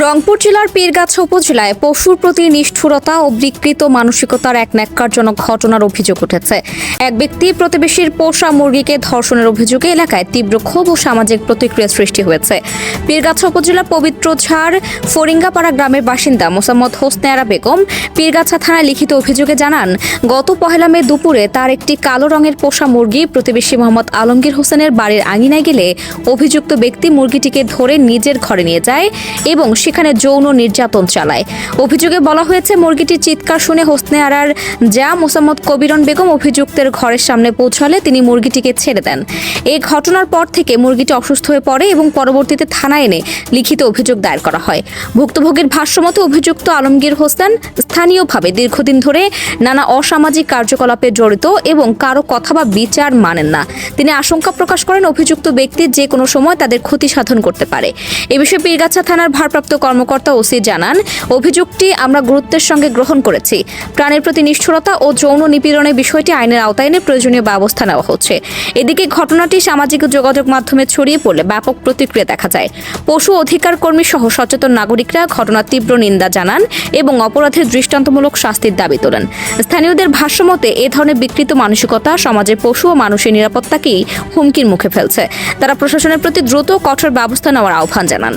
রংপুর জেলার পীরগাছা উপজেলায় পশুর প্রতি নিষ্ঠুরতা ও বিকৃত মানসিকতার এক ন্যাক্কারজনক ঘটনার অভিযোগ উঠেছে। এক ব্যক্তি প্রতিবেশীর পোষা মুরগিকে ধর্ষণের অভিযোগে এলাকায় তীব্র ক্ষোভ ও সামাজিক প্রতিক্রিয়া সৃষ্টি হয়েছে। পীরগাছা উপজেলার পবিত্র ঝাড় ফরিঙ্গাপাড়া গ্রামের বাসিন্দা মোসাম্মদ হোসনে আরা বেগম পীরগাছা থানায় লিখিত অভিযোগে জানান, গত 1 মে দুপুরে তার একটি কালো রঙের পোষা মুরগি প্রতিবেশী মোহাম্মদ আলমগীর হোসেনের বাড়ির আঙিনায় গেলে অভিযুক্ত ব্যক্তি মুরগিটিকে ধরে নিজের ঘরে নিয়ে যায় এবং সেখানে যৌন নির্যাতন চালায়। অভিযোগে বলা হয়েছে, মুরগিটির চিৎকার শুনে হোসনে আরার যা মোসাম্মদ কবিরন বেগম অভিযুক্তের ঘরের সামনে পৌঁছালে তিনি মুরগিটিকে ছেড়ে দেন। এই ঘটনার পর থেকে মুরগিটি অসুস্থ হয়ে পড়ে এবং পরবর্তীতে থানায় এনে লিখিত অভিযোগ দায়ের করা হয়। ভুক্তভোগীর ভাষ্যমতে অভিযুক্ত আলমগীর হোসেন স্থানীয়ভাবে দীর্ঘদিন ধরে নানা অসামাজিক কার্যকলাপে জড়িত এবং কারো কথা বা বিচার মানেন না। তিনি আশঙ্কা প্রকাশ করেন অভিযুক্ত ব্যক্তি যে কোনো সময় তাদের ক্ষতি সাধন করতে পারে। এ বিষয়ে পীরগাছা থানার ভারপ্রাপ্ত কর্মকর্তা ওসি জানান, অভিযোগটি আমরা গুরুত্বের সঙ্গে গ্রহণ করেছি। প্রাণীর প্রতি নিষ্ঠুরতা ও যৌন নিপীড়নের বিষয়টি আইনের আওতায় এনে প্রয়োজনীয় ব্যবস্থা নেওয়া হচ্ছে। এদিকে ঘটনাটি সামাজিক যোগাযোগ মাধ্যমে ছড়িয়ে পড়লে ব্যাপক প্রতিক্রিয়া দেখা যায়। পশু অধিকার কর্মী সহ সচেতন নাগরিকরা ঘটনার তীব্র নিন্দা জানান এবং অপরাধের দৃষ্টান্তমূলক শাস্তির দাবি তোলেন। স্থানীয়দের ভাষ্যমতে এ ধরনের বিকৃত মানসিকতা সমাজে পশু ও মানুষের নিরাপত্তাকেই হুমকির মুখে ফেলছে। তারা প্রশাসনের প্রতি দ্রুত কঠোর ব্যবস্থা নেওয়ার আহ্বান জানান।